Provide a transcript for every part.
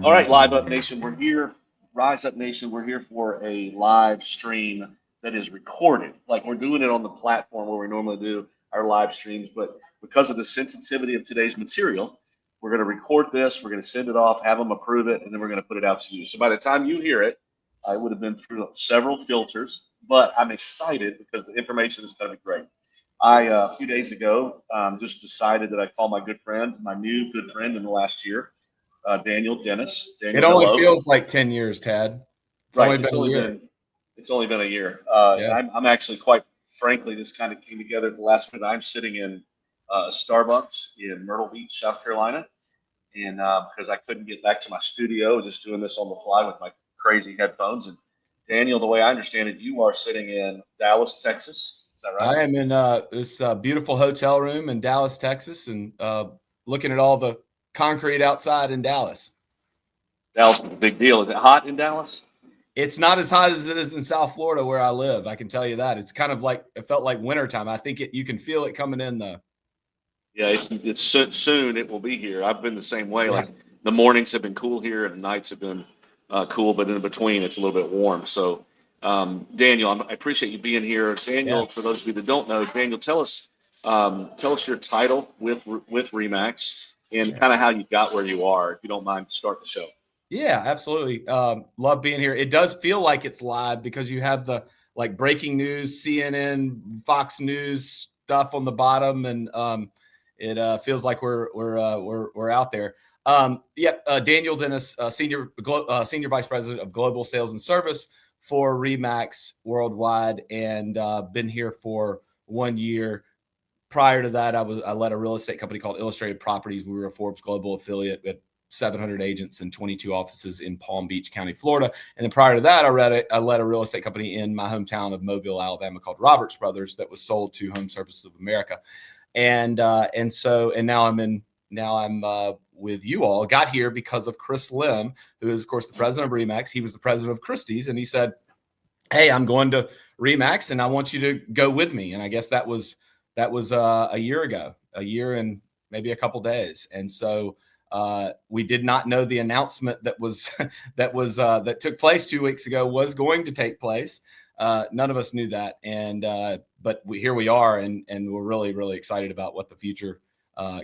All right, Live Up Nation, we're here. Rise Up Nation, we're here for a live stream that is recorded. Like we're doing it on the platform where we normally do our live streams, but because of the sensitivity of today's material, we're going to record this, we're going to send it off, have them approve it, and then we're going to put it out to you. So by the time you hear it, I would have been through several filters, but I'm excited because the information is going to be great. A few days ago, just decided that I'd call my good friend, my new good friend in the last year, Daniel Dennis. Daniel, it only hello. feels like 10 years, Tad. It's only been a year. Yeah. And I'm actually quite frankly, this kind of came together at the last minute. I'm sitting in Starbucks in Myrtle Beach, South Carolina, and because I couldn't get back to my studio, just doing this on the fly with my crazy headphones. And Daniel, the way I understand it, you are sitting in Dallas, Texas. Is that right? I am in this beautiful hotel room in Dallas, Texas, and looking at all the concrete outside in Dallas. Dallas is a big deal. Is it hot in Dallas? It's not as hot as it is in South Florida where I live. I can tell you that. It's kind of like, it felt like wintertime. I think you can feel it coming in though. Yeah, it's soon it will be here. I've been the same way. Like the mornings have been cool here and the nights have been cool, but in between it's a little bit warm. So Daniel, I appreciate you being here. Daniel, for those of you that don't know, Daniel, tell us your title with REMAX and kind of how you got where you are, if you don't mind, to start the show. Yeah, absolutely. Love being here. It does feel like it's live because you have the like breaking news, CNN, Fox News stuff on the bottom, and it feels like we're out there. Daniel Dennis, senior vice president of global sales and service for REMAX Worldwide, and been here for 1 year. Prior to that, I led a real estate company called Illustrated Properties. We were a Forbes Global affiliate with 700 agents and 22 offices in Palm Beach County, Florida. And then prior to that, I led a real estate company in my hometown of Mobile, Alabama, called Roberts Brothers, that was sold to Home Services of America. And now I'm with you all. Got here because of Chris Lim, who is of course the president of REMAX. He was the president of Christie's, and he said, "Hey, I'm going to REMAX, and I want you to go with me." And I guess that was a year ago, a year and maybe a couple days. And so we did not know the announcement that took place 2 weeks ago was going to take place. None of us knew that, but here we are, and we're really, really excited about what the future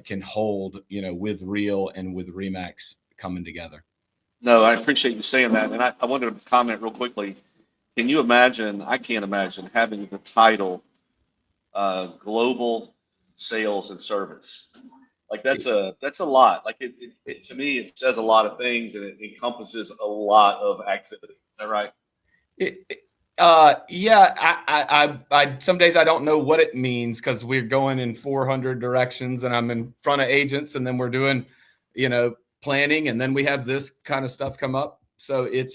can hold, with Real and with REMAX coming together. No, I appreciate you saying that, and I wanted to comment real quickly. Can you imagine? I can't imagine having the title Global Sales and Service. Like that's a lot. Like it to me, it says a lot of things, and it encompasses a lot of activity. Is that right? I some days I don't know what it means because we're going in 400 directions, and I'm in front of agents, and then we're doing, planning, and then we have this kind of stuff come up. So it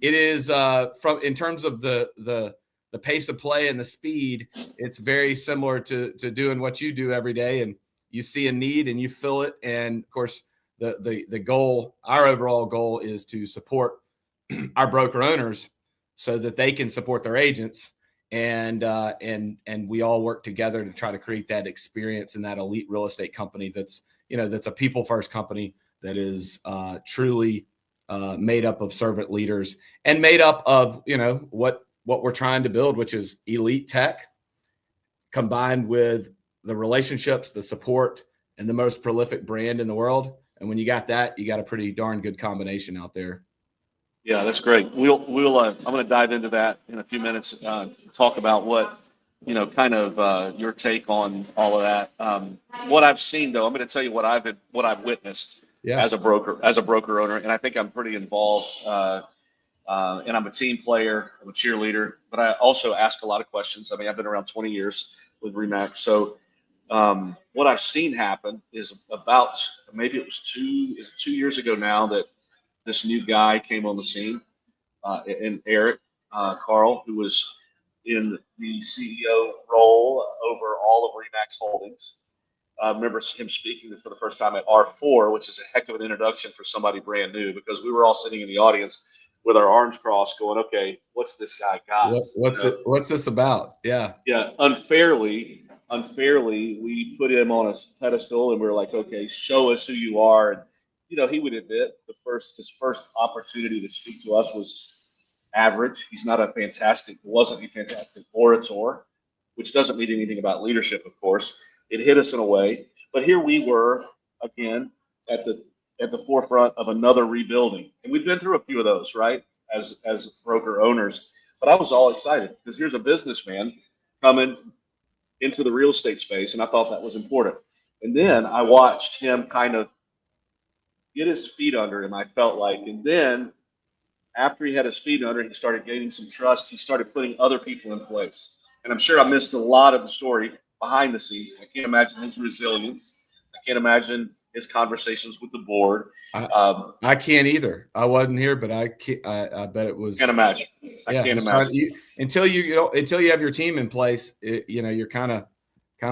is from in terms of the pace of play and the speed, it's very similar to doing what you do every day, and you see a need and you fill it. And of course, the goal, our overall goal, is to support our broker owners so that they can support their agents, and we all work together to try to create that experience in that elite real estate company that's a people first company that is truly made up of servant leaders and made up of what we're trying to build, which is elite tech combined with the relationships, the support, and the most prolific brand in the world. And when you got that, you got a pretty darn good combination out there. Yeah, that's great. I'm going to dive into that in a few minutes, talk about what, kind of your take on all of that. What I've seen though, I'm going to tell you what I've witnessed as a broker owner. And I think I'm pretty involved, and I'm a team player, I'm a cheerleader, but I also ask a lot of questions. I mean, I've been around 20 years with REMAX. So what I've seen happen is about, maybe it was 2 years ago now, that this new guy came on the scene, and Eric Carl, who was in the CEO role over all of REMAX Holdings. I remember him speaking for the first time at R4, which is a heck of an introduction for somebody brand new, because we were all sitting in the audience with our arms crossed going, okay, what's this guy got? What's this about? Yeah. Yeah. Unfairly, we put him on a pedestal, and we were like, okay, show us who you are. he would admit his first opportunity to speak to us was average. He's not wasn't a fantastic orator, which doesn't mean anything about leadership, of course. It hit us in a way, but here we were again at the forefront of another rebuilding, and we've been through a few of those, right? As broker owners, but I was all excited because here's a businessman coming into the real estate space, and I thought that was important. And then I watched him kind of get his feet under him, I felt like. And then after he had his feet under, he started gaining some trust. He started putting other people in place. And I'm sure I missed a lot of the story behind the scenes. I can't imagine his resilience. I can't imagine his conversations with the board. I can't either. I wasn't here, but I bet it was. Can't imagine. I can't imagine. Until you have your team in place, you're kind of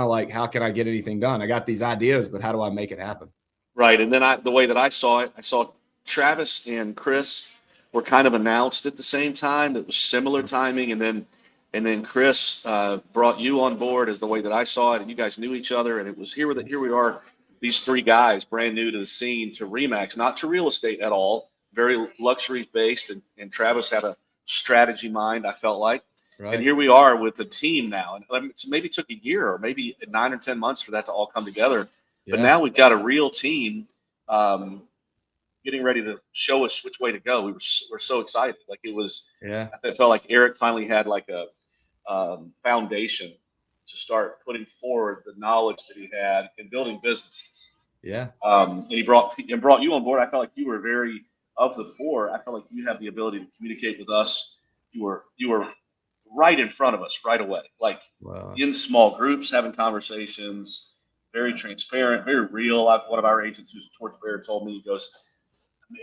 like, how can I get anything done? I got these ideas, but how do I make it happen? Right. And then the way that I saw it, I saw Travis and Chris were kind of announced at the same time. It was similar timing. And then Chris brought you on board as the way that I saw it. And you guys knew each other. And it was here we are, these three guys brand new to the scene, to REMAX, not to real estate at all, very luxury based. And Travis had a strategy mind, I felt like. Right. And here we are with the team now. And maybe it took a year or maybe 9 or 10 months for that to all come together. But now we've got a real team getting ready to show us which way to go. We're so excited. Like it was, I felt like Eric finally had like a foundation to start putting forward the knowledge that he had in building businesses. Yeah. And he brought you on board. I felt like you were very, of the four, I felt like you had the ability to communicate with us. You were right in front of us right away, like in small groups, having conversations, very transparent, very real. One of our agents who's a torchbearer told me,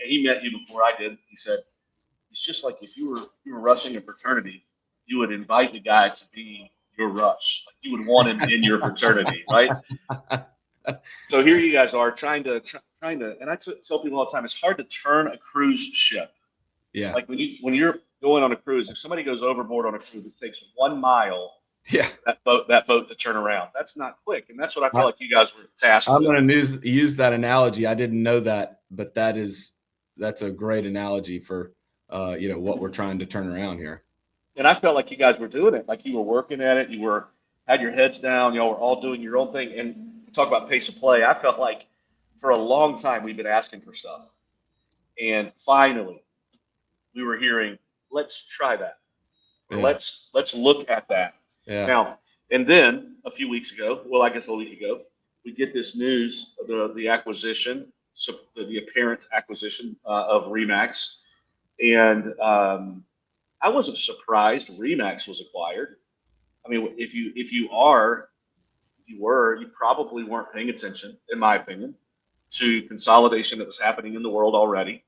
he met you before I did. He said, it's just like if you were rushing a fraternity, you would invite the guy to be your rush. Like you would want him in your fraternity, right? So here you guys are trying to, and I tell people all the time, it's hard to turn a cruise ship. Yeah. Like when you're going on a cruise, if somebody goes overboard on a cruise, it takes 1 mile. Yeah, that boat to turn around. That's not quick, and that's what I felt like you guys were tasked with. I'm going to use that analogy. I didn't know that, but that's a great analogy for what we're trying to turn around here. And I felt like you guys were doing it, like you were working at it. You had your heads down. Y'all were all doing your own thing. And talk about pace of play. I felt like for a long time we've been asking for stuff, and finally we were hearing, "Let's try that. Or let's look at that." Yeah. Now, and then a few weeks ago, well, I guess a week ago, we get this news of the acquisition, so the apparent acquisition of REMAX, and I wasn't surprised REMAX was acquired. I mean, if you were, you probably weren't paying attention, in my opinion, to consolidation that was happening in the world already,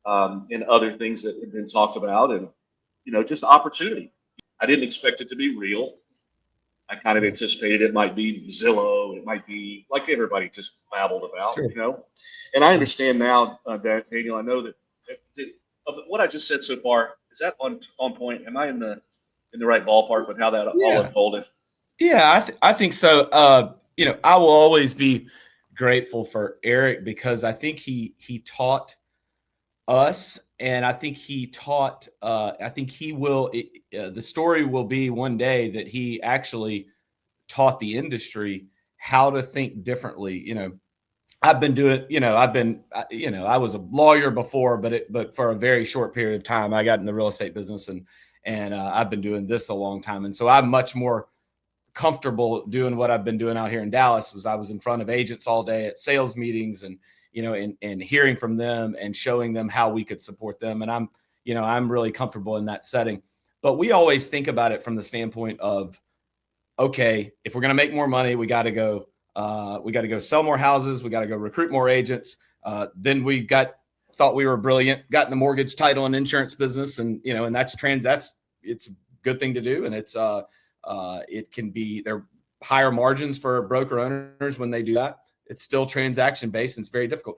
and other things that had been talked about, and just opportunity. I didn't expect it to be real. I kind of anticipated it might be Zillow. It might be like everybody just babbled about, And I understand now, that Daniel, I know that of what I just said so far, is that on point? Am I in the right ballpark with how that all unfolded? Yeah, I think so. I will always be grateful for Eric because I think he taught us, and I think he taught. I think he will. The story will be one day that he actually taught the industry how to think differently. I've been doing. I was a lawyer before, but for a very short period of time, I got in the real estate business, and I've been doing this a long time, and so I'm much more comfortable doing what I've been doing out here in Dallas. I was in front of agents all day at sales meetings, and and hearing from them and showing them how we could support them. And I'm really comfortable in that setting. But we always think about it from the standpoint of, okay, if we're going to make more money, we got to go sell more houses. We got to go recruit more agents. Then we thought we were brilliant, got in the mortgage, title, and insurance business. And, and it's a good thing to do. And it can be, there higher margins for broker owners when they do that. It's still transaction based, and it's very difficult.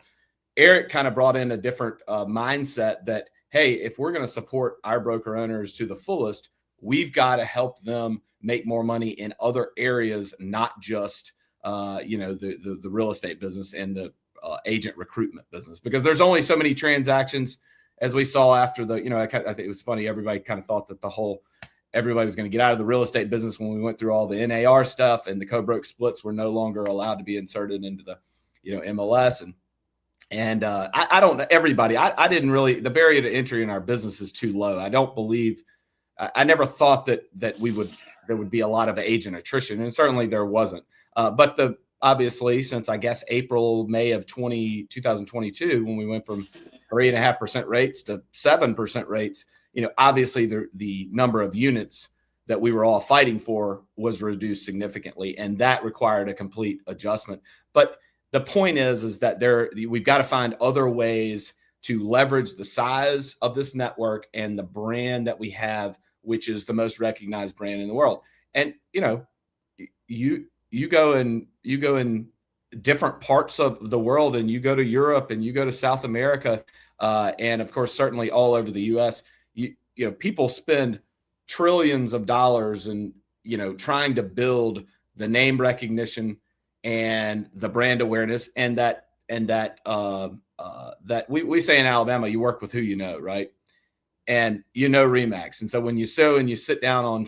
Eric kind of brought in a different mindset that, hey, if we're going to support our broker owners to the fullest, we've got to help them make more money in other areas, not just the real estate business and the agent recruitment business, because there's only so many transactions, as we saw after the, I think it was funny. Everybody kind of thought that everybody was going to get out of the real estate business when we went through all the NAR stuff, and the co-broke splits were no longer allowed to be inserted into the, MLS. And I don't know, everybody, I didn't really, the barrier to entry in our business is too low. I don't believe, I never thought that there would be a lot of agent attrition, and certainly there wasn't. But obviously, since I guess May of 2022, when we went from 3.5% rates to 7% rates, obviously the number of units that we were all fighting for was reduced significantly, and that required a complete adjustment. But the point is that we've got to find other ways to leverage the size of this network and the brand that we have, which is the most recognized brand in the world. And you go in different parts of the world, and you go to Europe, and you go to South America, and of course, certainly all over the U.S. People spend trillions of dollars and trying to build the name recognition and the brand awareness, and that we say in Alabama, you work with who you know, right? And REMAX. And so when you sit down on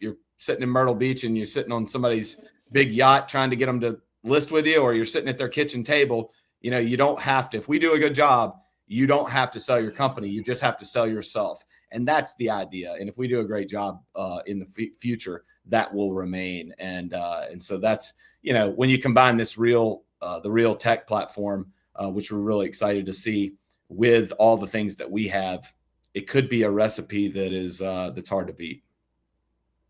you're sitting in Myrtle Beach, and you're sitting on somebody's big yacht trying to get them to list with you, or you're sitting at their kitchen table, you don't have to, if we do a good job, you don't have to sell your company. You just have to sell yourself. And that's the idea. And if we do a great job in the future, that will remain. And so that's, when you combine this the Real Tech platform, which we're really excited to see, with all the things that we have, it could be a recipe that is that's hard to beat.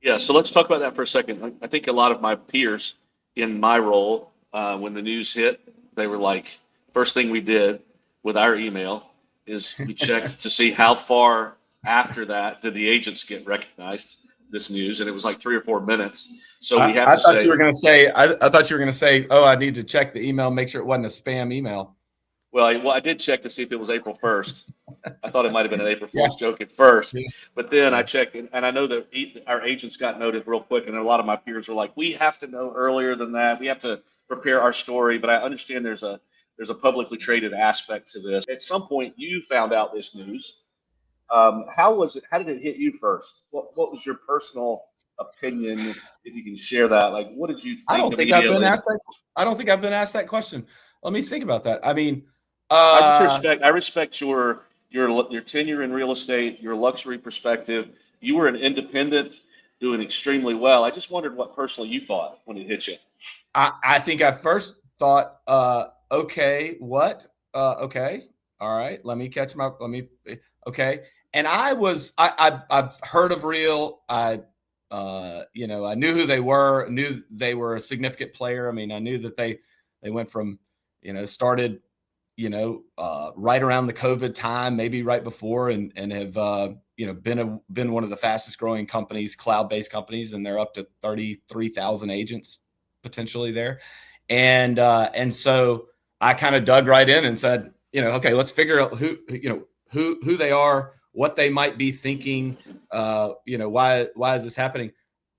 Yeah. So let's talk about that for a second. I think a lot of my peers in my role, when the news hit, they were like, first thing we did with our email is we checked to see how far after that did the agents get recognized, this news, and it was like 3 or 4 minutes. So we have I thought you were going to say, I thought you were going to say, oh, I need to check the email, make sure it wasn't a spam email. Well, I did check to see if it was April 1st. I thought it might have been an April Fool's joke at first, but then I checked, and I know that our agents got noted real quick, and a lot of my peers were like, we have to know earlier than that. We have to prepare our story. But I understand there's a publicly traded aspect to this. At some point, you found out this news. How was it? How did it hit you first? What was your personal opinion, if you can share that? Like, what did you think? I don't think I've been asked that question. Let me think about that. I mean, I respect your tenure in real estate, your luxury perspective. You were an independent doing extremely well. I just wondered what personally you thought when it hit you. I think I first thought, okay, what? Okay, all right. Okay. And I've heard of Real. I knew who they were. Knew they were a significant player. I mean, I knew that they went from, started, right around the COVID time, maybe right before, and have been one of the fastest growing companies, cloud-based companies, and they're up to 33,000 agents potentially there, and so I kind of dug right in and said, okay, let's figure out who they are, what they might be thinking, why is this happening?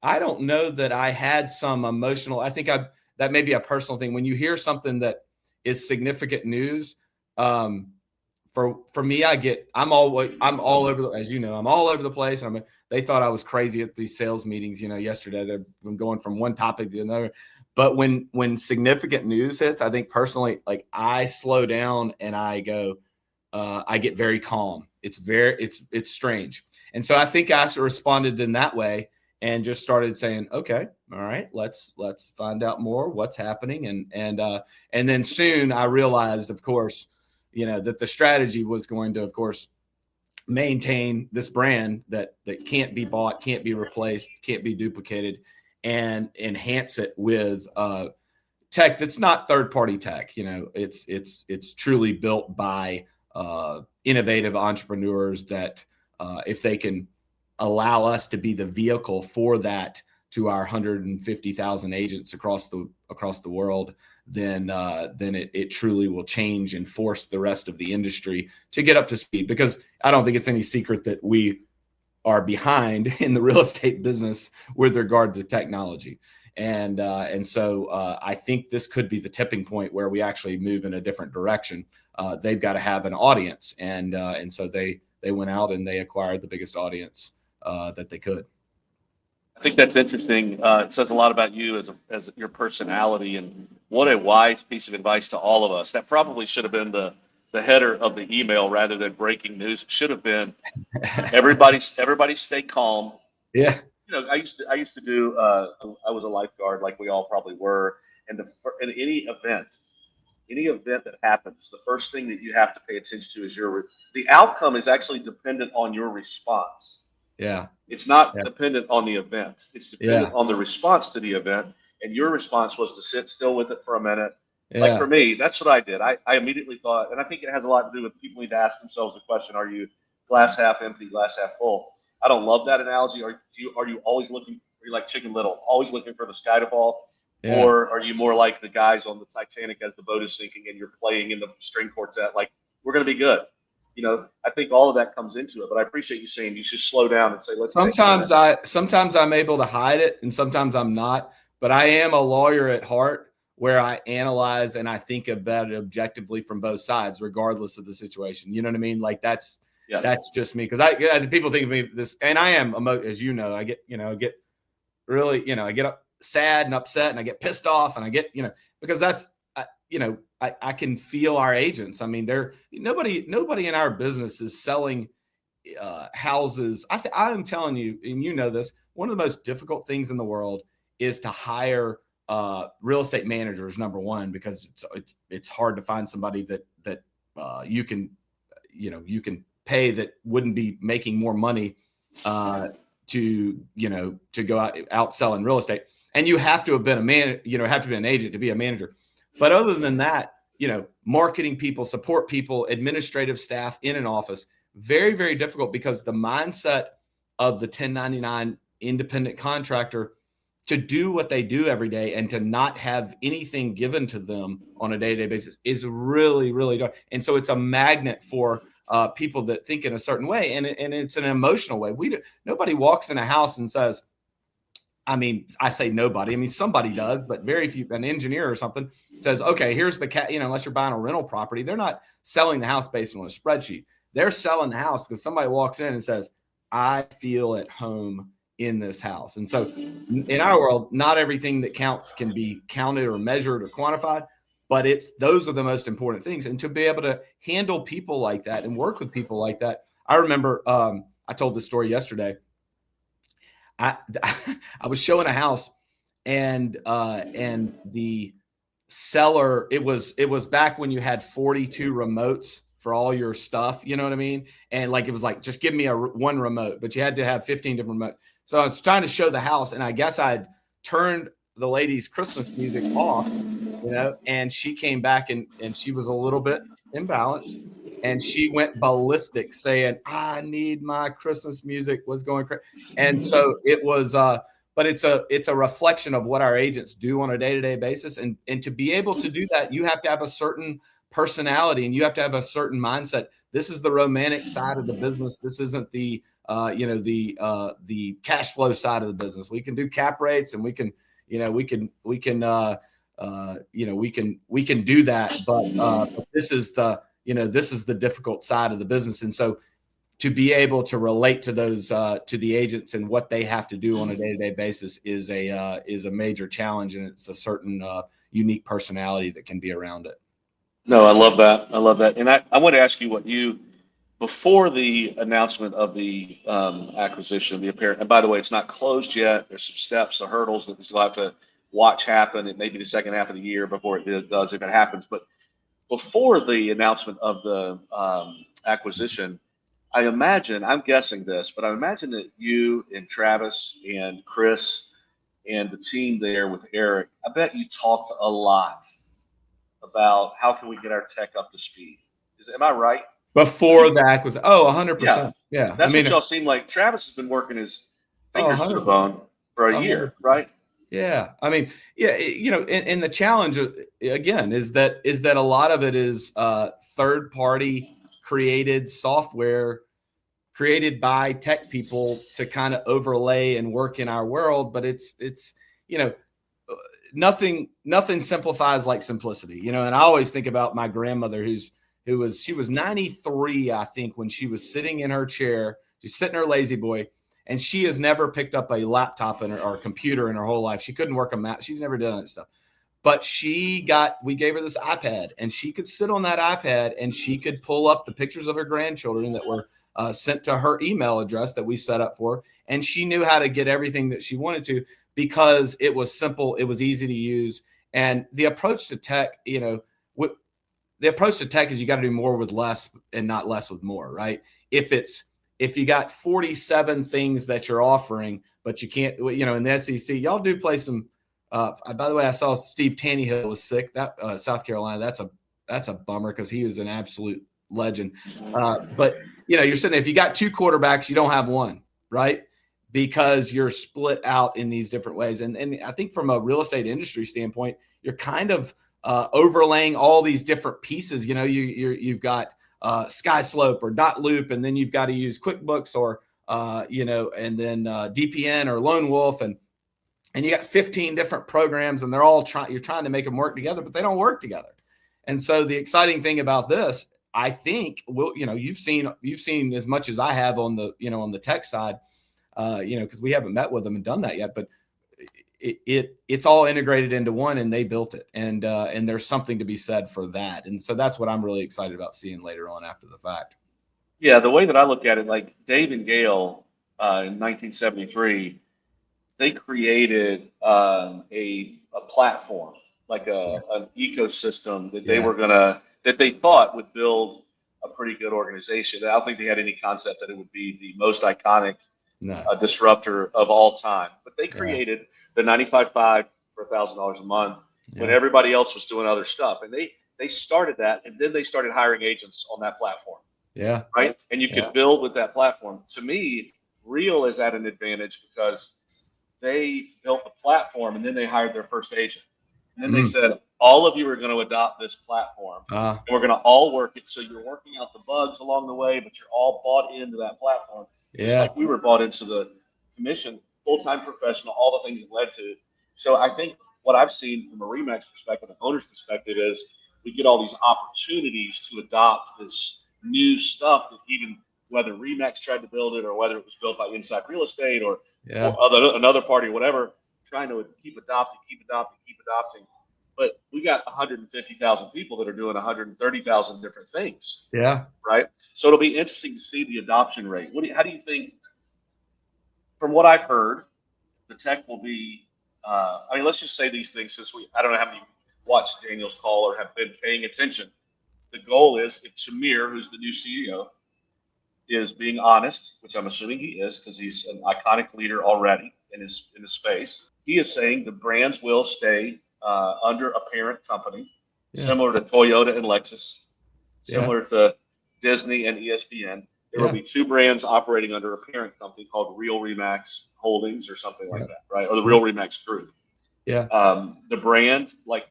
I don't know that I had some emotional. I think that may be a personal thing. When you hear something that is significant news, for me, I'm all over, as you know, I'm all over the place. They thought I was crazy at these sales meetings, yesterday. They've been going from one topic to another. But when significant news hits, I think personally, like, I slow down and I go, I get very calm. It's strange. And so I think I responded in that way and just started saying, okay, all right, let's find out more what's happening. And then soon I realized, of course, that the strategy was going to, of course, maintain this brand that can't be bought, can't be replaced, can't be duplicated, and enhance it with tech that's not third-party tech. It's truly built by innovative entrepreneurs that if they can allow us to be the vehicle for that to our 150,000 agents across the world, then it truly will change and force the rest of the industry to get up to speed. Because I don't think it's any secret that we are behind in the real estate business with regard to technology. And so I think this could be the tipping point where we actually move in a different direction. They've got to have an audience, and so they went out and they acquired the biggest audience that they could. I think that's interesting. It says a lot about you as your personality, and what a wise piece of advice to all of us. That probably should have been the header of the email rather than breaking news. It should have been everybody stay calm. Yeah. I used to do. I was a lifeguard, like we all probably were, and in any event that happens, the first thing that you have to pay attention to is the outcome is actually dependent on your response. Yeah. It's not dependent on the event. It's dependent on the response to the event. And your response was to sit still with it for a minute. Yeah. Like for me, that's what I did. I immediately thought, and I think it has a lot to do with people need to ask themselves the question, are you glass half empty, glass half full? I don't love that analogy. Are you always looking, are you like Chicken Little, always looking for the sky to fall? Yeah. Or are you more like the guys on the Titanic as the boat is sinking and you're playing in the string quartet, like, we're going to be good? I think all of that comes into it, but I appreciate you saying you should slow down and say, let's. Sometimes I'm able to hide it and sometimes I'm not, but I am a lawyer at heart where I analyze and I think about it objectively from both sides, regardless of the situation. You know what I mean? Like that's just me. Cause people think of me this, and I am, as you know, I get really, I get sad and upset and I get pissed off and I get, because that's, I can feel our agents. I mean, nobody in our business is selling houses. I'm telling you, and you know this, one of the most difficult things in the world is to hire real estate managers, number one, because it's hard to find somebody that you can pay that wouldn't be making more money to go out selling real estate. And you have to have been have to be an agent to be a manager. But other than that, marketing people, support people, administrative staff in an office, very, very difficult, because the mindset of the 1099 independent contractor to do what they do every day and to not have anything given to them on a day-to-day basis is really, really dark. And so it's a magnet for people that think in a certain way. And it's an emotional way. Nobody walks in a house and says, I mean, I say nobody. I mean, somebody does, but very few. An engineer or something says, okay, here's the unless you're buying a rental property, they're not selling the house based on a spreadsheet. They're selling the house because somebody walks in and says, I feel at home in this house. And so in our world, not everything that counts can be counted or measured or quantified, but those are the most important things. And to be able to handle people like that and work with people like that. I remember I told this story yesterday. I was showing a house and the seller, it was back when you had 42 remotes for all your stuff. You know what I mean? And like, it was like, just give me one remote, but you had to have 15 different remotes. So I was trying to show the house, and I guess I'd turned the lady's Christmas music off, and she came back and she was a little bit imbalanced. And she went ballistic saying, I need my Christmas music, was going crazy. And so it was, but it's a reflection of what our agents do on a day-to-day basis. And to be able to do that, you have to have a certain personality and you have to have a certain mindset. This is the romantic side of the business. This isn't the cash flow side of the business. We can do cap rates and we can do that. But this is the difficult side of the business. And so to be able to relate to those, to the agents and what they have to do on a day-to-day basis is a major challenge. And it's a certain unique personality that can be around it. No, I love that. And I want to ask you before the announcement of the acquisition, and by the way, it's not closed yet. There's some steps or hurdles that we still have to watch happen. It may be the second half of the year before it does, if it happens. But before the announcement of the acquisition, I'm guessing this, but I imagine that you and Travis and Chris and the team there with Eric, I bet you talked a lot about how can we get our tech up to speed. Am I right? Before the acquisition. 100%. Yeah. That's what y'all seem like. Travis has been working his fingers to the bone for a year, right? Yeah. I mean, yeah, and the challenge again is that a lot of it is third party created software created by tech people to kind of overlay and work in our world. But it's nothing simplifies like simplicity, you know. And I always think about my grandmother, she was 93, I think, when she was sitting in her chair. She's sitting her lazy boy, and she has never picked up a laptop or a computer in her whole life. She couldn't work a Mac. She's never done that stuff. But we gave her this iPad, and she could sit on that iPad and she could pull up the pictures of her grandchildren that were sent to her email address that we set up for her. And she knew how to get everything that she wanted to because it was simple. It was easy to use. And the approach to tech, you know, the approach to tech is you got to do more with less and not less with more, right? If you got 47 things that you're offering, but you can't, you know, in the SEC, y'all do play some. By the way, I saw Steve Tannehill was sick. That South Carolina, that's a bummer because he was an absolute legend. But you know, you're sitting there, if you got two quarterbacks, you don't have one, right? Because you're split out in these different ways. And I think from a real estate industry standpoint, you're kind of overlaying all these different pieces. You know, you've got Sky Slope or Dot Loop, and then you've got to use QuickBooks or you know, and then DPN or Lone Wolf, and you got 15 different programs, and they're all you're trying to make them work together, but they don't work together. And so the exciting thing about this, I think, you know, you've seen as much as I have on the, you know, on the tech side, you know, because we haven't met with them and done that yet, but it's all integrated into one, and they built it, and there's something to be said for that. And so that's what I'm really excited about seeing later on after the fact. Yeah, the way that I look at it, like Dave and Gail in 1973, they created a platform, like an ecosystem that that they thought would build a pretty good organization. I don't think they had any concept that it would be the most iconic disruptor of all time. But they created the 95.5 for $1,000 a month when everybody else was doing other stuff, and they started that, and then they started hiring agents on that platform. Yeah. Right. And you could build with that platform. To me, Real is at an advantage because they built the platform, and then they hired their first agent. And then they said, all of you are going to adopt this platform, and we're going to all work it. So you're working out the bugs along the way, but you're all bought into that platform. Just like we were bought into the commission, full-time professional, all the things it led to. So I think what I've seen from a REMAX perspective, an owner's perspective, is we get all these opportunities to adopt this new stuff that even whether REMAX tried to build it or whether it was built by Inside Real Estate or another party or whatever, trying to keep adopting. But we got 150,000 people that are doing 130,000 different things. Yeah. Right. So it'll be interesting to see the adoption rate. How do you think, from what I've heard, the tech will be, I mean, let's just say these things since I don't know how many watched Daniel's call or have been paying attention. The goal is if Tamir, who's the new CEO, is being honest, which I'm assuming he is because he's an iconic leader already in his space. He is saying the brands will stay under a parent company, similar to Toyota and Lexus, similar to Disney and ESPN. There will be two brands operating under a parent company called Real REMAX Holdings or something like that, right? Or the Real REMAX Group. Yeah. The brand, like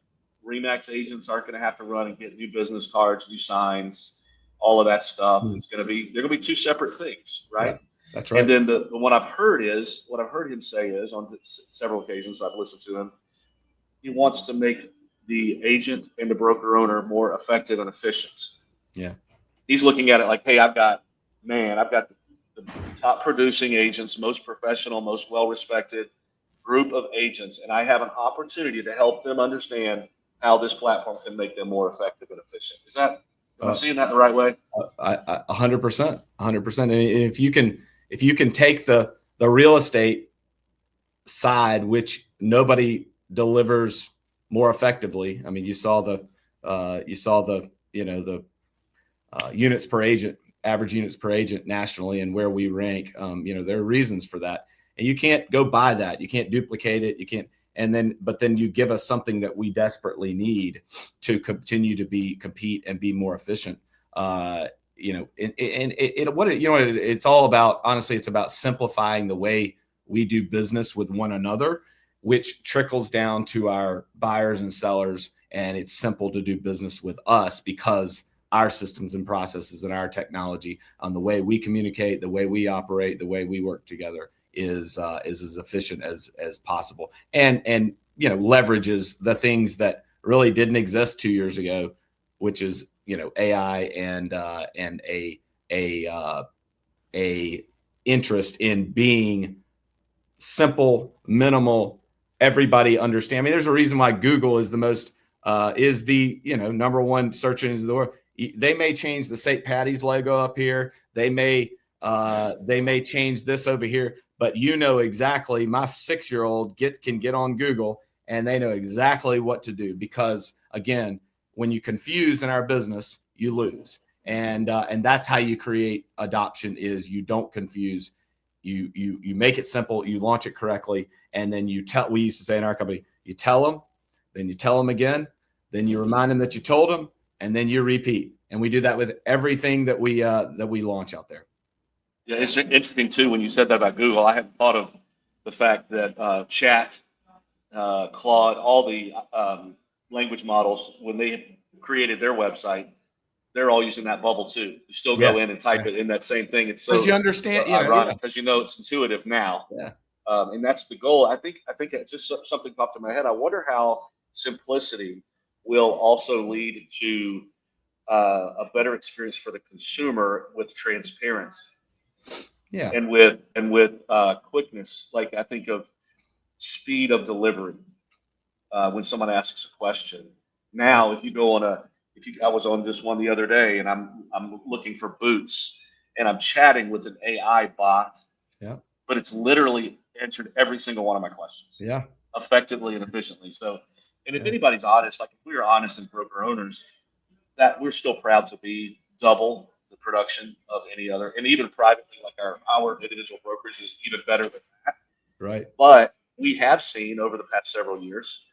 REMAX agents aren't going to have to run and get new business cards, new signs, all of that stuff. It's going to be, they're going to be two separate things, right? Yeah, that's right. And then the what I've heard him say is on several occasions I've listened to him, he wants to make the agent and the broker owner more effective and efficient. Yeah. He's looking at it like, hey, I've got the top producing agents, most professional, most well-respected group of agents, and I have an opportunity to help them understand how this platform can make them more effective and efficient. Am I seeing that the right way? 100%, 100%. And if you can take the real estate side, which nobody delivers more effectively. I mean, you saw the units per agent, average units per agent nationally, and where we rank. There are reasons for that, and you can't go buy that. You can't duplicate it. You can't. But then you give us something that we desperately need to continue to compete and be more efficient. It's all about, honestly, it's about simplifying the way we do business with one another, which trickles down to our buyers and sellers. And it's simple to do business with us because our systems and processes and our technology on the way we communicate, the way we operate, the way we work together is as efficient as possible. And leverages the things that really didn't exist 2 years ago, which is, AI and a interest in being simple, minimal, everybody understand. I mean, there's a reason why Google is the most is the number one search engine in the world. They may change the St. Patty's logo up here. They may change this over here, but exactly. My 6-year-old can get on Google and they know exactly what to do, because again, when you confuse in our business, you lose. And that's how you create adoption. Is you don't confuse. You make it simple, you launch it correctly, and then we used to say in our company, you tell them, then you tell them again, then you remind them that you told them, and then you repeat. And we do that with everything that we launch out there. Yeah, it's interesting too when you said that about Google. I hadn't thought of the fact that Chat, Claude, all the language models, when they created their website, they're all using that bubble too. You still go in and type it in that same thing. It's so you understand, ironic, because it's intuitive now. Yeah. And that's the goal. I think it just something popped in my head. I wonder how simplicity will also lead to a better experience for the consumer with transparency. Yeah. And with quickness. Like, I think of speed of delivery when someone asks a question. Now, if you go on I was on this one the other day, and I'm looking for boots, and I'm chatting with an AI bot. Yeah. But it's literally answered every single one of my questions. Yeah. Effectively and efficiently. So, and if anybody's honest, like if we are honest as broker owners, that we're still proud to be double the production of any other, and even privately, like our individual brokerage is even better than that. Right. But we have seen over the past several years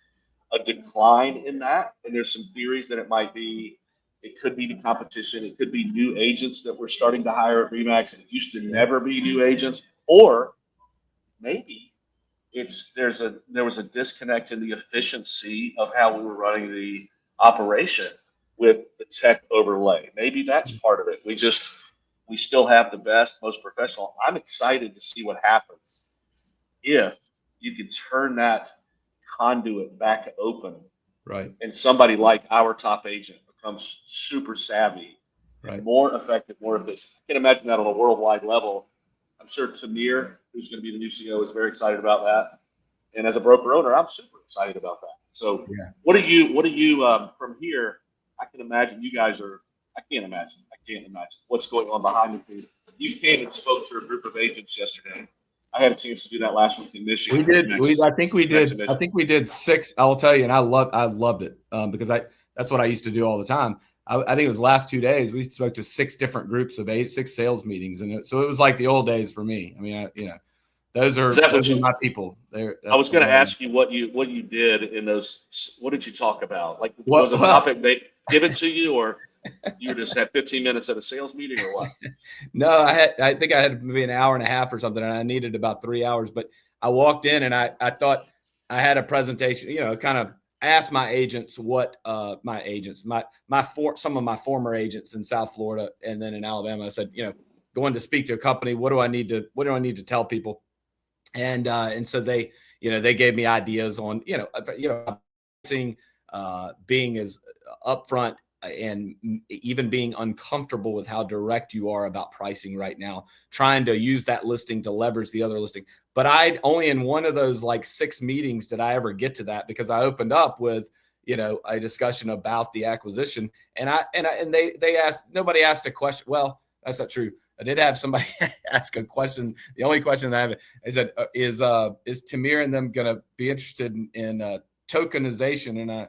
a decline in that, and there's some theories that it could be the competition, it could be new agents that we're starting to hire at REMAX, and it used to never be new agents, or maybe there was a disconnect in the efficiency of how we were running the operation with the tech overlay. Maybe that's part of it. We still have the best, most professional. I'm excited to see what happens if you can turn that conduit back open, right? And somebody like our top agent becomes super savvy, right? More effective, more efficient. I can imagine that on a worldwide level. I'm sure Tamir, who's going to be the new CEO, is very excited about that. And as a broker owner, I'm super excited about that. So, what do you from here? I can imagine you guys are. I can't imagine what's going on behind the scenes. You came and spoke to a group of agents yesterday. I had a chance to do that last week in Michigan. I think we did 6. I'll tell you, and I loved it because that's what I used to do all the time. I think it was the last 2 days we spoke to 6 different groups of 6 sales meetings, and so it was like the old days for me. I mean, those are my people. I was going to ask you what you did in those. What did you talk about? Like, was it a topic they give it to you, or you just had 15 minutes at a sales meeting, or what? No, I think I had maybe an hour and a half or something, and I needed about 3 hours. But I walked in and I thought I had a presentation, kind of asked my agents what some of my former agents in South Florida and then in Alabama. I said, going to speak to a company, what do I need to tell people? And so they gave me ideas on, being as upfront and even being uncomfortable with how direct you are about pricing right now, trying to use that listing to leverage the other listing. But I only in one of those 6 meetings did I ever get to that, because I opened up with, a discussion about the acquisition, and they asked, nobody asked a question. Well, that's not true. I did have somebody ask a question. The only question that I have, I said, is Tamir and them going to be interested in tokenization? And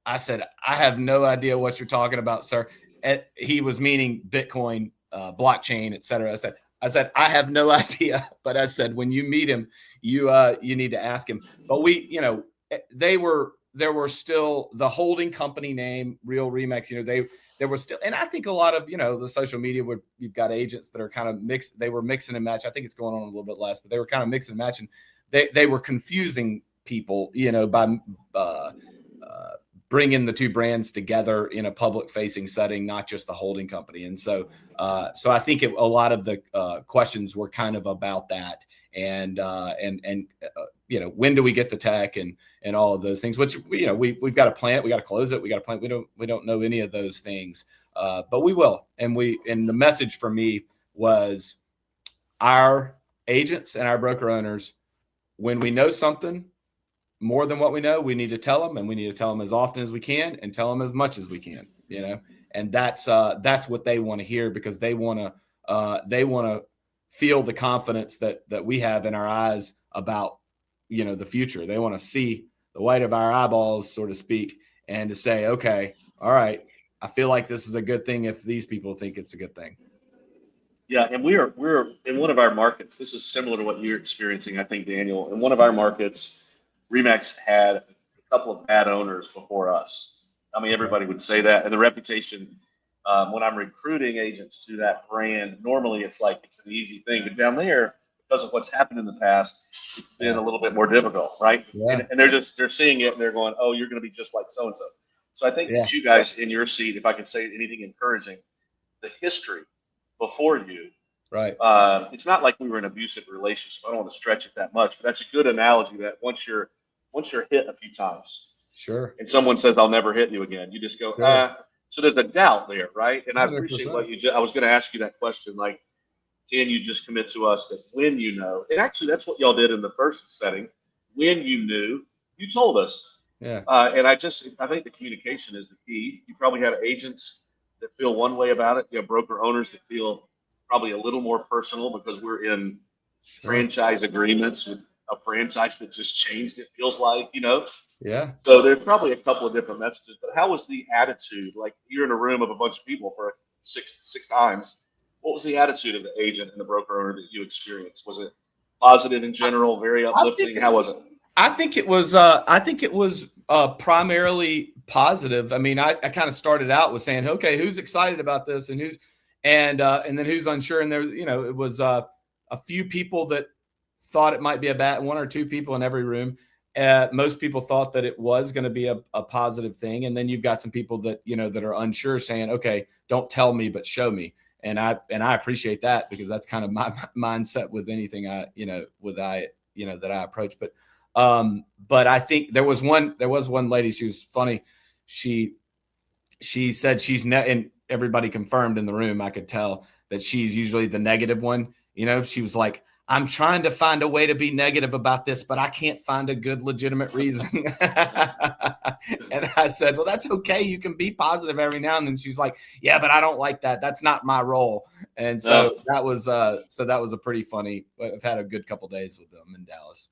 I said, I have no idea what you're talking about, sir. And he was meaning Bitcoin, blockchain, et cetera. I said, I have no idea. But I said, when you meet him, you need to ask him. But there were still the holding company name, Real REMAX, there was still, and I think a lot of, the social media where you've got agents that are kind of mixed. They were mixing and match. I think it's going on a little bit less, but they were kind of mixing and matching. They were confusing people, by bringing the two brands together in a public facing setting, not just the holding company. And so I think a lot of the questions were kind of about that. and when do we get the tech and all of those things, which we've got to plan it, we got to close it, we got to plan. We don't know any of those things, but we will. And the message for me was our agents and our broker owners, when we know something more than what we know, we need to tell them, and we need to tell them as often as we can and tell them as much as we can, and that's what they want to hear, because they want to feel the confidence that we have in our eyes about, the future. They want to see the white of our eyeballs, so to speak, and to say, okay, all right, I feel like this is a good thing if these people think it's a good thing. Yeah, and we're in one of our markets. This is similar to what you're experiencing, I think, Daniel. In one of our markets, REMAX had a couple of bad owners before us. I mean, everybody would say that, and the reputation. When I'm recruiting agents to that brand, normally it's like it's an easy thing, but down there, because of what's happened in the past, it's been a little bit more difficult, right? Yeah. And they're seeing it and they're going, oh, you're going to be just like so and so. So I think that you guys in your seat, if I can say anything encouraging, the history before you. Right. It's not like we were in an abusive relationship. I don't want to stretch it that much, but that's a good analogy that once you're hit a few times, sure, and someone says, I'll never hit you again, you just go, sure. So there's a doubt there, right? And I 100%. appreciate what I was going to ask you that question, like, can you just commit to us that when you know, and actually that's what y'all did in the first setting. When you knew, you told us. Yeah. And I think the communication is the key. You probably have agents that feel one way about it. You have broker owners that feel probably a little more personal because we're in franchise agreements with a franchise that just changed. It feels like, Yeah. So there's probably a couple of different messages, but how was the attitude? Like, you're in a room of a bunch of people for six times. What was the attitude of the agent and the broker owner that you experienced? Was it positive in general, very uplifting? How was it? I think it was primarily positive. I mean, I kind of started out with saying, okay, who's excited about this and and then who's unsure. And there, it was a few people that thought it might be one or two people in every room. Most people thought that it was going to be a positive thing. And then you've got some people that, that are unsure, saying, okay, don't tell me, but show me. And I appreciate that, because that's kind of my mindset with anything that I approach. But I think there was one lady, she was funny. She said and everybody confirmed in the room, I could tell that she's usually the negative one. She was like, I'm trying to find a way to be negative about this, but I can't find a good, legitimate reason. And I said, well, that's okay. You can be positive every now and then. She's like, yeah, but I don't like that. That's not my role. And so that was a pretty funny. I've had a good couple of days with them in Dallas.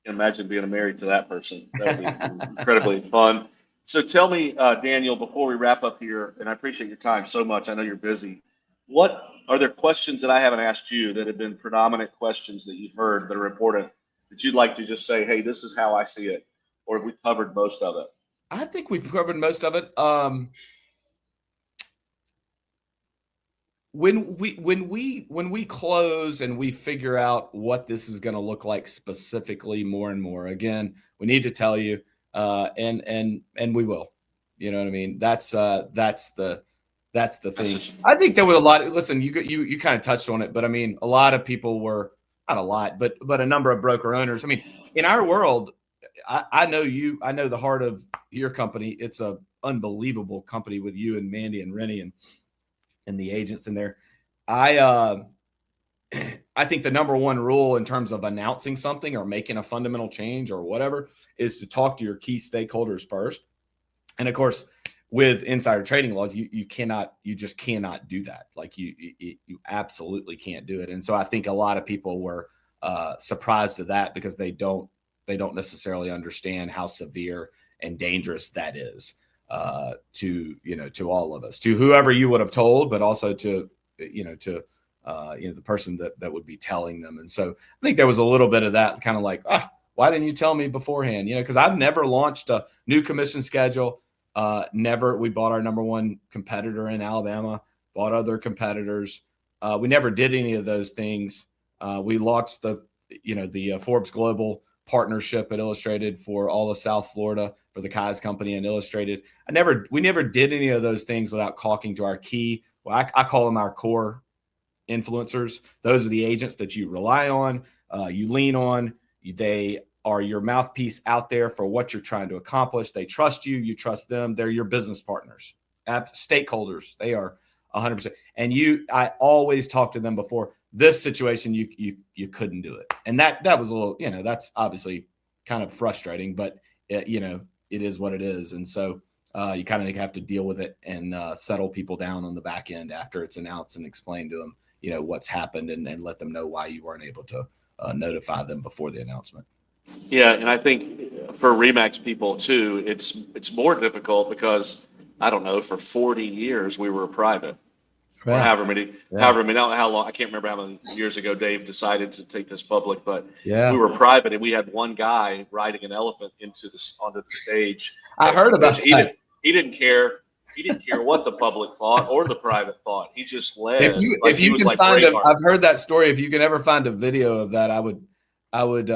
Imagine being married to that person. That would be incredibly fun. So tell me, Daniel, before we wrap up here, and I appreciate your time so much. I know you're busy. What are there questions that I haven't asked you that have been predominant questions that you've heard that are important that you'd like to just say, hey, this is how I see it, or have we covered most of it? I think we've covered most of it. When we close and we figure out what this is going to look like specifically more and more, again, we need to tell you, and we will. You know what I mean? That's the thing. I think there was a lot. Listen, you kind of touched on it, but I mean, a lot of people were, not a lot, but a number of broker owners. I mean, in our world, I know the heart of your company. It's a unbelievable company with you and Mandy and Rennie and the agents in there. I think the number one rule in terms of announcing something or making a fundamental change or whatever is to talk to your key stakeholders first. And of course, with insider trading laws, you just cannot do that. Like you absolutely can't do it. And so I think a lot of people were surprised at that, because they don't necessarily understand how severe and dangerous that is to all of us, to whoever you would have told, but also to the person that would be telling them. And so I think there was a little bit of that, kind of like, why didn't you tell me beforehand? Because I've never launched a new commission schedule. Never. We bought our number one competitor in Alabama, bought other competitors. We never did any of those things. We launched the Forbes Global partnership at Illustrated for all of South Florida for the Kai's company and Illustrated. We never did any of those things without talking to our key. Well, I call them our core influencers. Those are the agents that you rely on. you lean on. They are your mouthpiece out there for what you're trying to accomplish. They trust you. You trust them. They're your business partners, stakeholders. They are 100%. And I always talk to them before this situation. You couldn't do it, and that was a little, that's obviously kind of frustrating, but it is what it is, and so you kind of have to deal with it and settle people down on the back end after it's announced and explain to them, what's happened and let them know why you weren't able to notify them before the announcement. Yeah, and I think for REMAX people too, it's more difficult because I don't know, for 40 years we were private. Or however many, I don't know how long, I can't remember how many years ago Dave decided to take this public, but we were private and we had one guy riding an elephant onto the stage. I heard about that. He didn't care. He didn't care what the public thought or the private thought. He just led. If you can find I've heard that story. If you can ever find a video of that, I would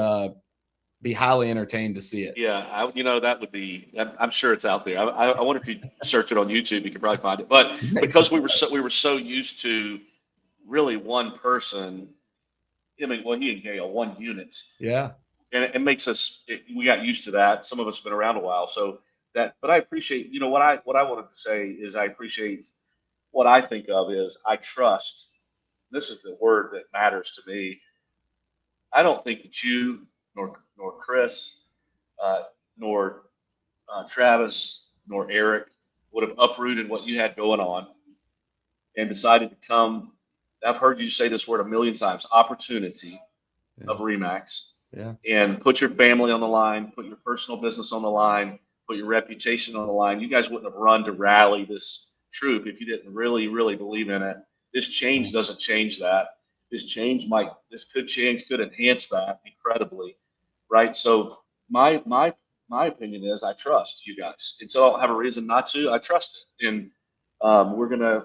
be highly entertained to see it. Yeah, that would be. I'm sure it's out there. I wonder if you search it on YouTube, you could probably find it. But because we were so used to really one person. I mean, well, he and one unit. Yeah, and it makes us. We got used to that. Some of us have been around a while, so that. But I appreciate. What I wanted to say is I appreciate. What I think of is I trust. This is the word that matters to me. I don't think that you nor Chris, nor Travis, nor Eric would have uprooted what you had going on and decided to come. I've heard you say this word a million times, opportunity of REMAX, and put your family on the line, put your personal business on the line, put your reputation on the line. You guys wouldn't have run to rally this troop if you didn't really, really believe in it. This change doesn't change that. This could enhance that incredibly. Right. So my opinion is I trust you guys. Until I don't have a reason not to, I trust it. And we're gonna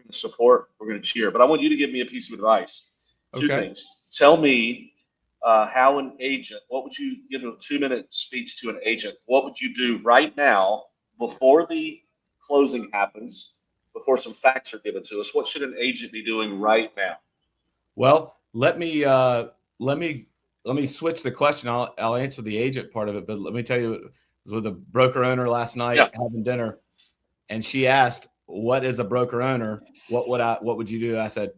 support, we're gonna cheer. But I want you to give me a piece of advice. Two things. Tell me how an agent, what would you give a 2-minute speech to an agent? What would you do right now before the closing happens, before some facts are given to us? What should an agent be doing right now? Well, let me switch the question. I'll answer the agent part of it, but let me tell you, I was with a broker owner last night having dinner, and she asked, "What is a broker owner? What would you do?" I said,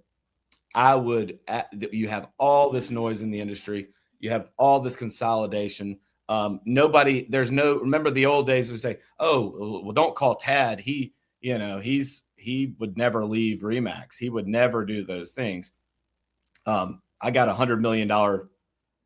you have all this noise in the industry. You have all this consolidation. Remember the old days we say, "Oh, well, don't call Tad. He would never leave REMAX. He would never do those things." I got $100 million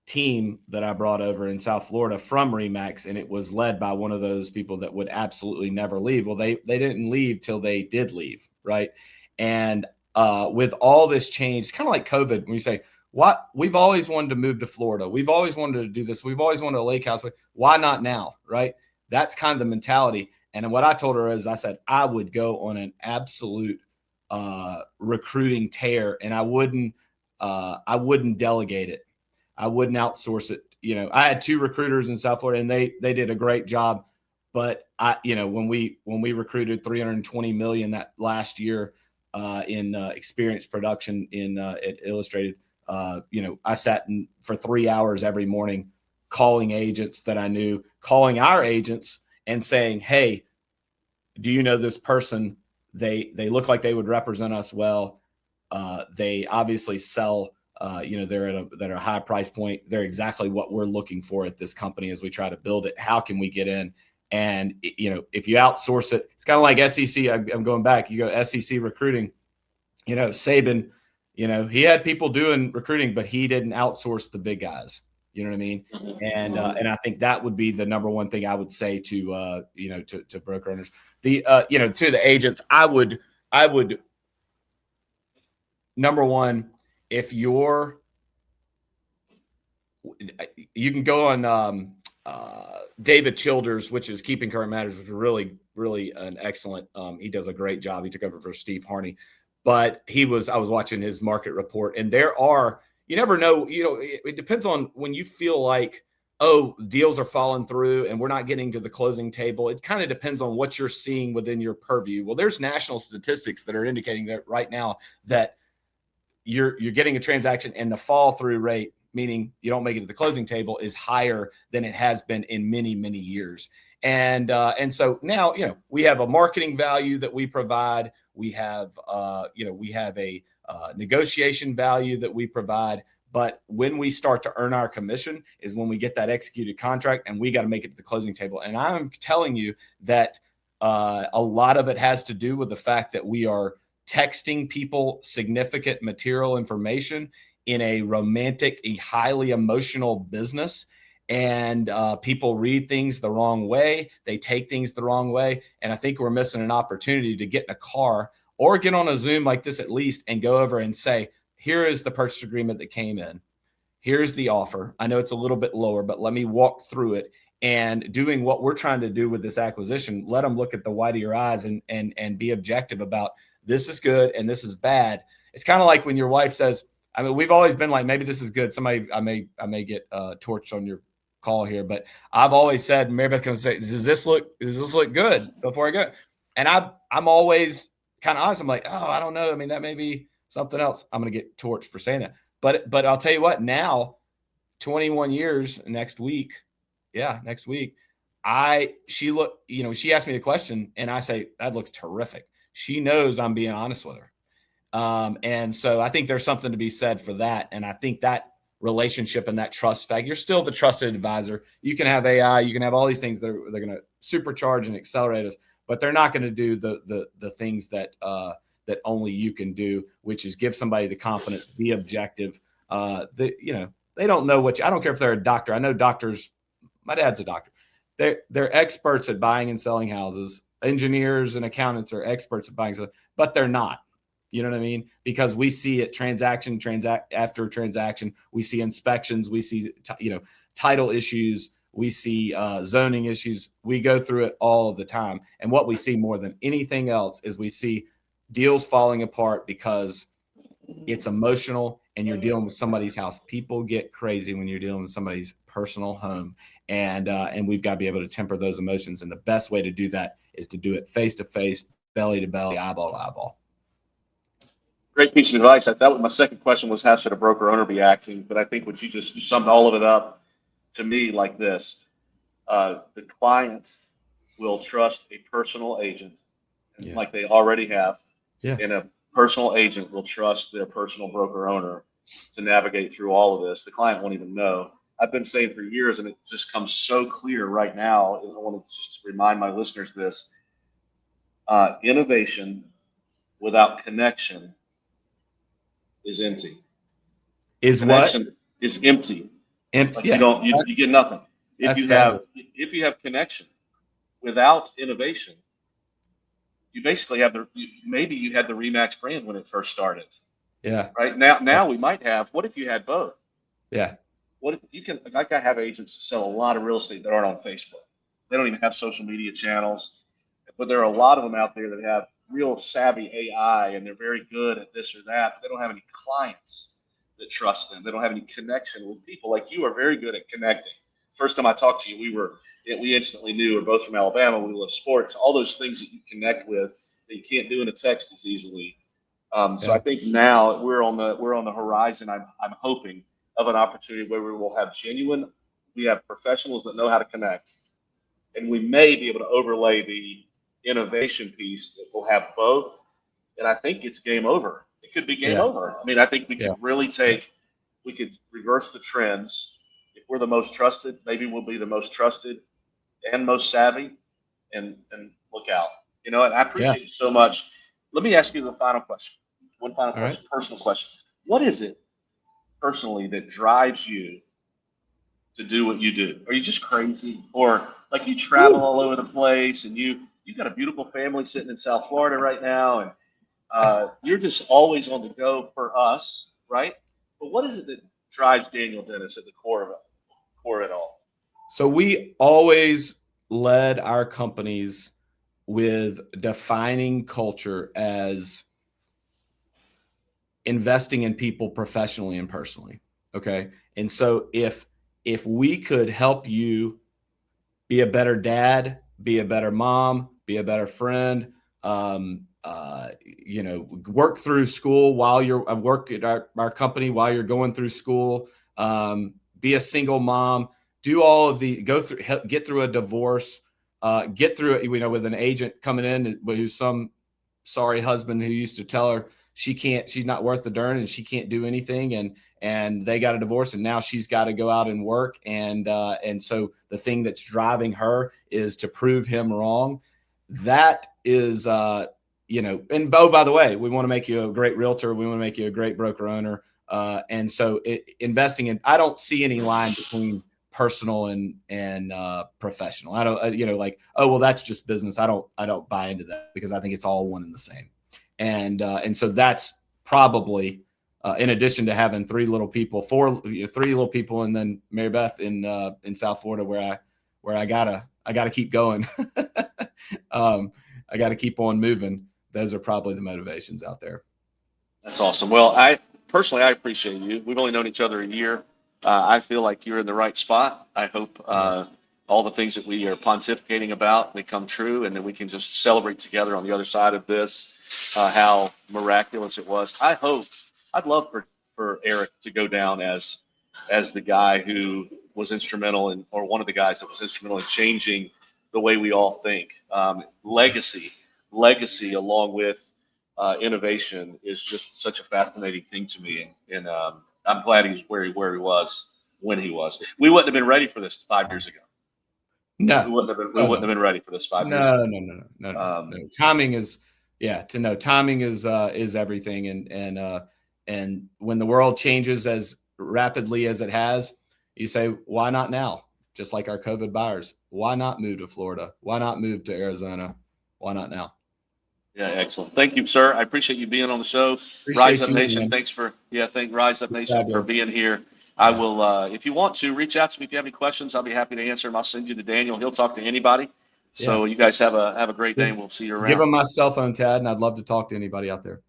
team that I brought over in South Florida from REMAX, and it was led by one of those people that would absolutely never leave. Well, they didn't leave till they did leave, right? And with all this change, kind of like COVID, when you say, "What? We've always wanted to move to Florida. We've always wanted to do this. We've always wanted a lake house. Why not now?" Right? That's kind of the mentality. And what I told her is, I said I would go on an absolute recruiting tear, and I wouldn't delegate it. I wouldn't outsource it. I had 2 recruiters in South Florida, and they did a great job. But when we recruited $320 million that last year in experience production at Illustrated, I sat for 3 hours every morning calling agents that I knew, calling our agents and saying, "Hey, do you know this person? They look like they would represent us well. They obviously sell. They're at a high price point. They're exactly what we're looking for at this company as we try to build it. How can we get in?" And if you outsource it, it's kind of like SEC. I'm going back. You go SEC recruiting. Saban. He had people doing recruiting, but he didn't outsource the big guys. You know what I mean? And I think that would be the number one thing I would say to broker owners. To the agents, I would number one, if you can go on David Childers, which is Keeping Current Matters, which is really, really an excellent. He does a great job. He took over for Steve Harney, but I was watching his market report, and you never know. It depends on when you feel like, oh, deals are falling through and we're not getting to the closing table. It kind of depends on what you're seeing within your purview. Well, there's national statistics that are indicating that right now that you're getting a transaction and the fall through rate meaning you don't make it to the closing table, is higher than it has been in many, many years. And so now, we have a marketing value that we provide. We have, we have a negotiation value that we provide. But when we start to earn our commission is when we get that executed contract, and we got to make it to the closing table. And I'm telling you that a lot of it has to do with the fact that we are texting people significant material information in a romantic, a highly emotional business. And people read things the wrong way. They take things the wrong way. And I think we're missing an opportunity to get in a car or get on a Zoom like this at least and go over and say, here is the purchase agreement that came in. Here's the offer. I know it's a little bit lower, but let me walk through it. And doing what we're trying to do with this acquisition, let them look at the white of your eyes and be objective about this is good and this is bad. It's kind of like when your wife says, I mean, we've always been like, maybe this is good. Somebody, I may get torched on your call here, but I've always said, Mary Beth can say, does this look good before I go? And I'm always kind of honest. I'm like, oh, I don't know. I mean, that may be something else. I'm going to get torched for saying that. But I'll tell you what, now 21 years next week. Yeah. Next week. She asked me the question and I say, that looks terrific. She knows I'm being honest with her. And so I think there's something to be said for that. And I think that relationship and that trust factor, you're still the trusted advisor. You can have AI, you can have all these things that they're going to supercharge and accelerate us, but they're not going to do the things that only you can do, which is give somebody the confidence, be objective. They don't know I don't care if they're a doctor. I know doctors, my dad's a doctor. They're experts at buying and selling houses. Engineers and accountants are experts at buying, but they're not. You know what I mean? Because we see it transaction after transaction. We see inspections. We see, title issues. We see zoning issues. We go through it all of the time. And what we see more than anything else is we see deals falling apart because it's emotional and you're dealing with somebody's house. People get crazy when you're dealing with somebody's personal home. And we've got to be able to temper those emotions. And the best way to do that is to do it face to face, belly to belly, eyeball to eyeball. Great piece of advice. That was my second question was, how should a broker owner be acting? But I think what you summed all of it up to me like this. The client will trust a personal agent, like they already have. Yeah. And a personal agent will trust their personal broker owner to navigate through all of this. The client won't even know. I've been saying for years, and it just comes so clear right now. I want to just remind my listeners this. Innovation without connection is empty. Connection what? Is empty. Like yeah. You get nothing. If you have connection without innovation, you basically have maybe you had the REMAX brand when it first started. Yeah. Right now we might have. What if you had both? Yeah. What if you can? Like I have agents that sell a lot of real estate that aren't on Facebook. They don't even have social media channels, but there are a lot of them out there that have real savvy AI and they're very good at this or that, but they don't have any clients that trust them. They don't have any connection with people. Like you are very good at connecting. First time I talked to you, we instantly knew we're both from Alabama. We love sports, all those things that you connect with that you can't do in a text as easily. So I think now we're on the horizon. I'm hoping of an opportunity where we will have we have professionals that know how to connect, and we may be able to overlay the innovation piece that will have both. And I think it's game over. It could be game over. I mean, I think we could really we could reverse the trends. If we're the most trusted, maybe we'll be the most trusted and most savvy, and look out. And I appreciate you so much. Let me ask you the final question. One final question, personal question. What is it personally that drives you to do what you do? Are you just crazy? Or like you travel all over the place and you've got a beautiful family sitting in South Florida right now, and you're just always on the go for us, right? But what is it that drives Daniel Dennis at the core of it all? So we always led our companies with defining culture as investing in people professionally and personally. Okay. And so if we could help you be a better dad, be a better mom, be a better friend, work through school while you're work at our company while you're going through school, be a single mom, do all of the, get through a divorce, get through it, you know, with an agent coming in who's some sorry husband who used to tell her she's not worth the darn and she can't do anything. And they got a divorce and now she's got to go out and work. And so the thing that's driving her is to prove him wrong. That is, you know, and by the way, we want to make you a great realtor. We want to make you a great broker owner. And so investing in, I don't see any line between personal and professional. I don't, you know, like, oh, well, that's just business. I don't buy into that because I think it's all one and the same. And so that's probably, in addition to having three little people, and then Mary Beth in South Florida, where I gotta keep going. I got to keep on moving. Those are probably the motivations out there. That's awesome. Well, I appreciate you. We've only known each other a year. I feel like you're in the right spot. I hope all the things that we are pontificating about, they come true, and that we can just celebrate together on the other side of this, how miraculous it was. I'd love for Eric to go down as the guy who was instrumental in, or one of the guys that was instrumental in changing the way we all think. Legacy along with innovation is just such a fascinating thing to me. And I'm glad he's where he was when he was. We wouldn't have been ready for this 5 years ago. No, we wouldn't have been ready for this 5 years ago. No. Timing is, timing is everything. And when the world changes as rapidly as it has, you say, why not now? Just like our COVID buyers, why not move to Florida? Why not move to Arizona? Why not now? Yeah, excellent. Thank you, sir. I appreciate you being on the show. Rise Up Nation, man. Thanks for thank Rise Up Nation for being here. I will, if you want to, reach out to me if you have any questions. I'll be happy to answer them. I'll send you to Daniel. He'll talk to anybody. So you guys have a great day, and we'll see you around. Give him my cell phone, Tad, and I'd love to talk to anybody out there.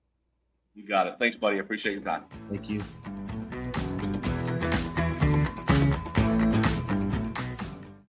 You got it. Thanks, buddy. I appreciate your time. Thank you.